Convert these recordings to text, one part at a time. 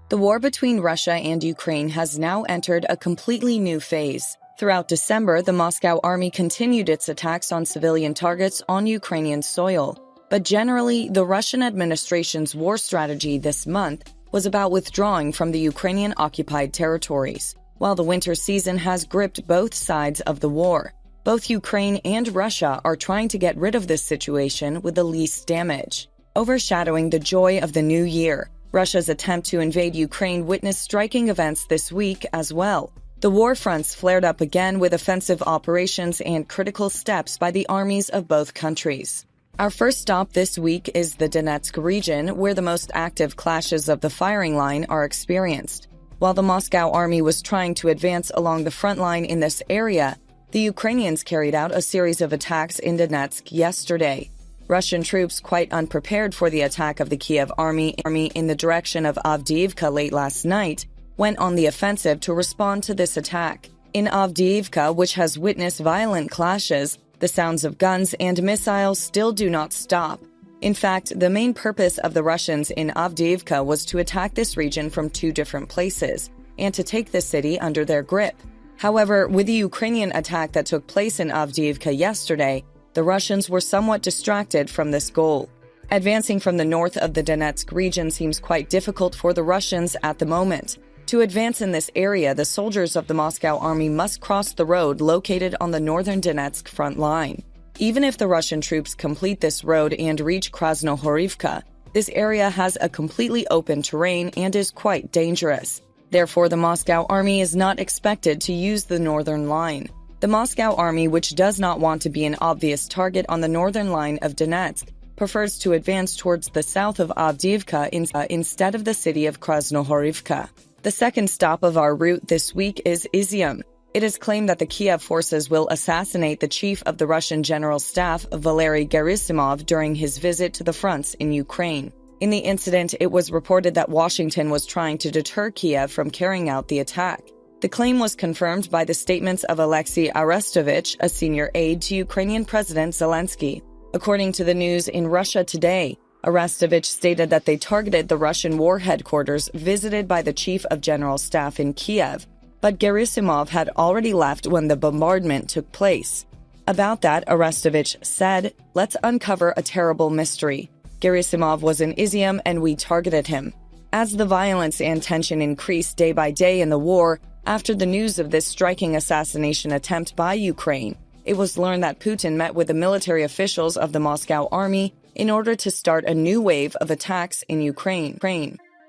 The war between Russia and Ukraine has now entered a completely new phase. Throughout December, the Moscow army continued its attacks on civilian targets on Ukrainian soil. But generally, the Russian administration's war strategy this month was about withdrawing from the Ukrainian-occupied territories. While the winter season has gripped both sides of the war, both Ukraine and Russia are trying to get rid of this situation with the least damage. Overshadowing the joy of the new year, Russia's attempt to invade Ukraine witnessed striking events this week as well. The war fronts flared up again with offensive operations and critical steps by the armies of both countries. Our first stop this week is the Donetsk region, where the most active clashes of the firing line are experienced. While the Moscow army was trying to advance along the front line in this area, the Ukrainians carried out a series of attacks in Donetsk yesterday. Russian troops, quite unprepared for the attack of the Kiev army in the direction of Avdiivka late last night, went on the offensive to respond to this attack. In Avdiivka, which has witnessed violent clashes, the sounds of guns and missiles still do not stop. In fact, the main purpose of the Russians in Avdiivka was to attack this region from two different places and to take the city under their grip. However, with the Ukrainian attack that took place in Avdiivka yesterday, the Russians were somewhat distracted from this goal. Advancing from the north of the Donetsk region seems quite difficult for the Russians at the moment. To advance in this area, the soldiers of the Moscow army must cross the road located on the northern Donetsk front line. Even if the Russian troops complete this road and reach Krasnohorivka, this area has a completely open terrain and is quite dangerous. Therefore, the Moscow army is not expected to use the northern line. The Moscow army, which does not want to be an obvious target on the northern line of Donetsk, prefers to advance towards the south of Avdiivka instead of the city of Krasnohorivka. The second stop of our route this week is Izium. It is claimed that the Kiev forces will assassinate the chief of the Russian General Staff, Valery Gerasimov, during his visit to the fronts in Ukraine. In the incident, it was reported that Washington was trying to deter Kiev from carrying out the attack. The claim was confirmed by the statements of Alexei Arestovich, a senior aide to Ukrainian President Zelensky. According to the news in Russia Today, Arestovich stated that they targeted the Russian war headquarters visited by the Chief of General Staff in Kiev, but Gerasimov had already left when the bombardment took place. About that, Arestovich said, "Let's uncover a terrible mystery. Gerasimov was in Izium and we targeted him." As the violence and tension increased day by day in the war, after the news of this striking assassination attempt by Ukraine, it was learned that Putin met with the military officials of the Moscow army in order to start a new wave of attacks in Ukraine.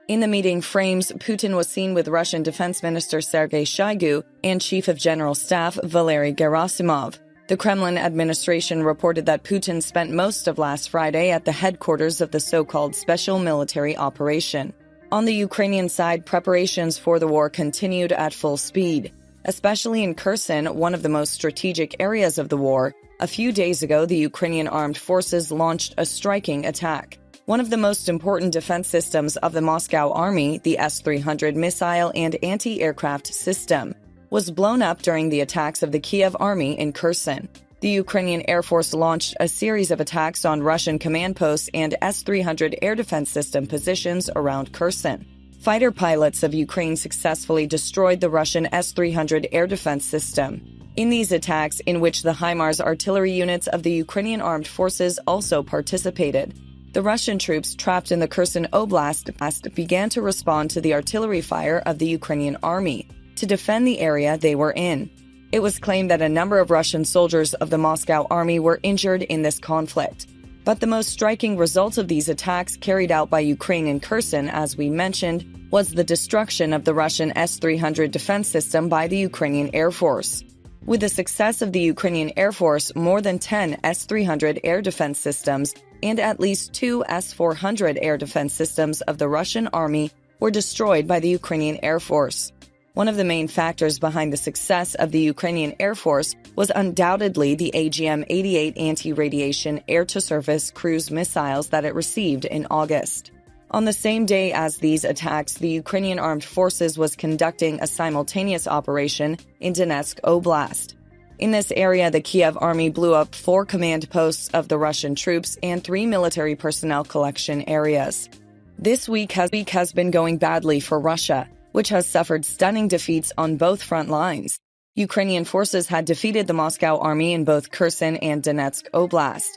In the meeting frames, Putin was seen with Russian Defense Minister Sergei Shoigu and Chief of General Staff Valery Gerasimov. The Kremlin administration reported that Putin spent most of last Friday at the headquarters of the so-called Special Military Operation. On the Ukrainian side, preparations for the war continued at full speed. Especially in Kherson, one of the most strategic areas of the war, a few days ago the Ukrainian armed forces launched a striking attack. One of the most important defense systems of the Moscow army, the S-300 missile and anti-aircraft system, was blown up during the attacks of the Kiev army in Kherson. The Ukrainian Air Force launched a series of attacks on Russian command posts and S-300 air defense system positions around Kherson. Fighter pilots of Ukraine successfully destroyed the Russian S-300 air defense system. In these attacks, in which the HIMARS artillery units of the Ukrainian armed forces also participated, the Russian troops trapped in the Kherson Oblast began to respond to the artillery fire of the Ukrainian army to defend the area they were in. It was claimed that a number of Russian soldiers of the Moscow army were injured in this conflict. But the most striking result of these attacks carried out by Ukraine in Kherson, as we mentioned, was the destruction of the Russian S-300 defense system by the Ukrainian Air Force. With the success of the Ukrainian Air Force, more than 10 S-300 air defense systems and at least 2 S-400 air defense systems of the Russian army were destroyed by the Ukrainian Air Force. One of the main factors behind the success of the Ukrainian Air Force was undoubtedly the AGM-88 anti-radiation air-to-surface cruise missiles that it received in August. On the same day as these attacks, the Ukrainian Armed Forces was conducting a simultaneous operation in Donetsk Oblast. In this area, the Kiev army blew up 4 command posts of the Russian troops and 3 military personnel collection areas. This week has been going badly for Russia, which has suffered stunning defeats on both front lines. Ukrainian forces had defeated the Moscow army in both Kherson and Donetsk Oblast.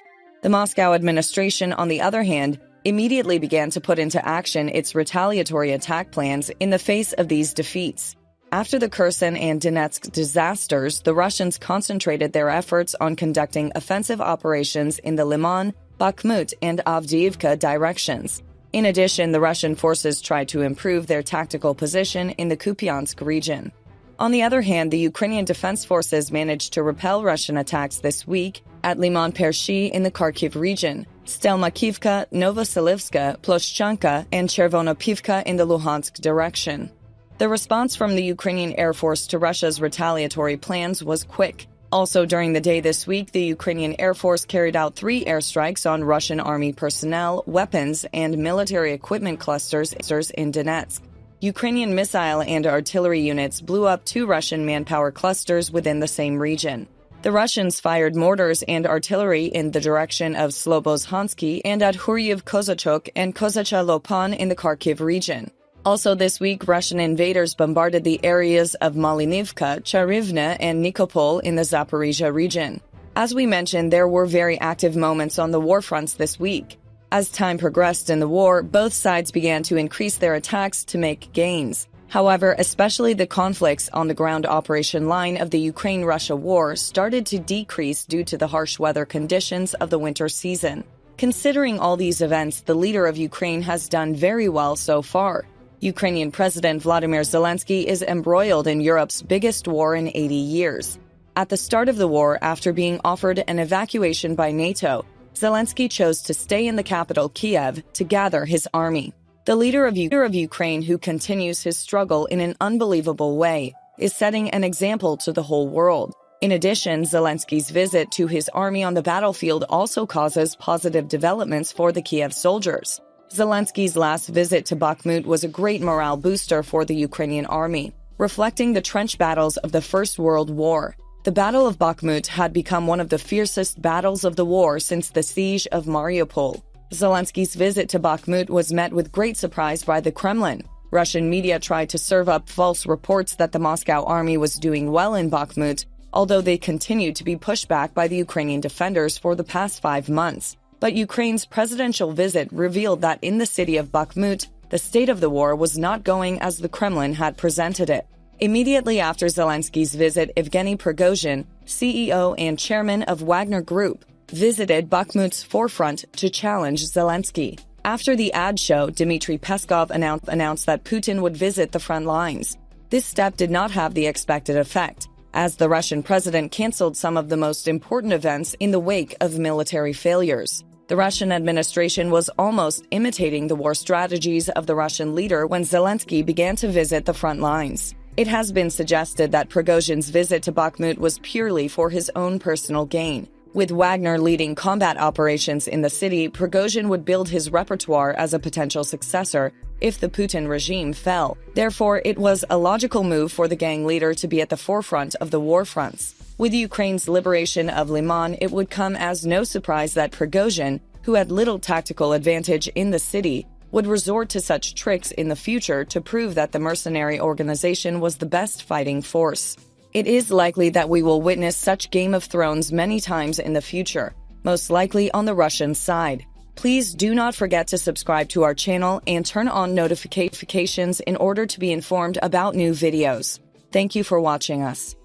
The Moscow administration, on the other hand, immediately began to put into action its retaliatory attack plans in the face of these defeats. After the Kherson and Donetsk disasters, the Russians concentrated their efforts on conducting offensive operations in the Liman, Bakhmut, and Avdiivka directions. In addition, the Russian forces tried to improve their tactical position in the Kupiansk region. On the other hand, the Ukrainian Defense Forces managed to repel Russian attacks this week at Liman Pershi in the Kharkiv region, Stelmakivka, Novoselivska, Ploshchanka, and Chervonopivka in the Luhansk direction. The response from the Ukrainian Air Force to Russia's retaliatory plans was quick. Also during the day this week, the Ukrainian Air Force carried out 3 airstrikes on Russian army personnel, weapons, and military equipment clusters in Donetsk. Ukrainian missile and artillery units blew up 2 Russian manpower clusters within the same region. The Russians fired mortars and artillery in the direction of Slobozhansky and at Huryev Kozachok and Kozacha Lopan in the Kharkiv region. Also this week, Russian invaders bombarded the areas of Malinivka, Charivna, and Nikopol in the Zaporizhia region. As we mentioned, there were very active moments on the war fronts this week. As time progressed in the war, both sides began to increase their attacks to make gains. However, especially the conflicts on the ground operation line of the Ukraine-Russia war started to decrease due to the harsh weather conditions of the winter season. Considering all these events, the leader of Ukraine has done very well so far. Ukrainian President Vladimir Zelensky is embroiled in Europe's biggest war in 80 years. At the start of the war, after being offered an evacuation by NATO, Zelensky chose to stay in the capital, Kiev, to gather his army. The leader of Ukraine, who continues his struggle in an unbelievable way, is setting an example to the whole world. In addition, Zelensky's visit to his army on the battlefield also causes positive developments for the Kiev soldiers. Zelensky's last visit to Bakhmut was a great morale booster for the Ukrainian army, reflecting the trench battles of the First World War. The Battle of Bakhmut had become one of the fiercest battles of the war since the siege of Mariupol. Zelensky's visit to Bakhmut was met with great surprise by the Kremlin. Russian media tried to serve up false reports that the Moscow army was doing well in Bakhmut, although they continued to be pushed back by the Ukrainian defenders for the past 5 months. But Ukraine's presidential visit revealed that in the city of Bakhmut, the state of the war was not going as the Kremlin had presented it. Immediately after Zelensky's visit, Evgeny Prigozhin, CEO and chairman of Wagner Group, visited Bakhmut's forefront to challenge Zelensky. After the ad show, Dmitry Peskov announced that Putin would visit the front lines. This step did not have the expected effect, as the Russian president canceled some of the most important events in the wake of military failures. The Russian administration was almost imitating the war strategies of the Russian leader when Zelensky began to visit the front lines. It has been suggested that Prigozhin's visit to Bakhmut was purely for his own personal gain. With Wagner leading combat operations in the city, Prigozhin would build his repertoire as a potential successor if the Putin regime fell. Therefore, it was a logical move for the gang leader to be at the forefront of the war fronts. With Ukraine's liberation of Liman, it would come as no surprise that Prigozhin, who had little tactical advantage in the city, would resort to such tricks in the future to prove that the mercenary organization was the best fighting force. It is likely that we will witness such Game of Thrones many times in the future, most likely on the Russian side. Please do not forget to subscribe to our channel and turn on notifications in order to be informed about new videos. Thank you for watching us.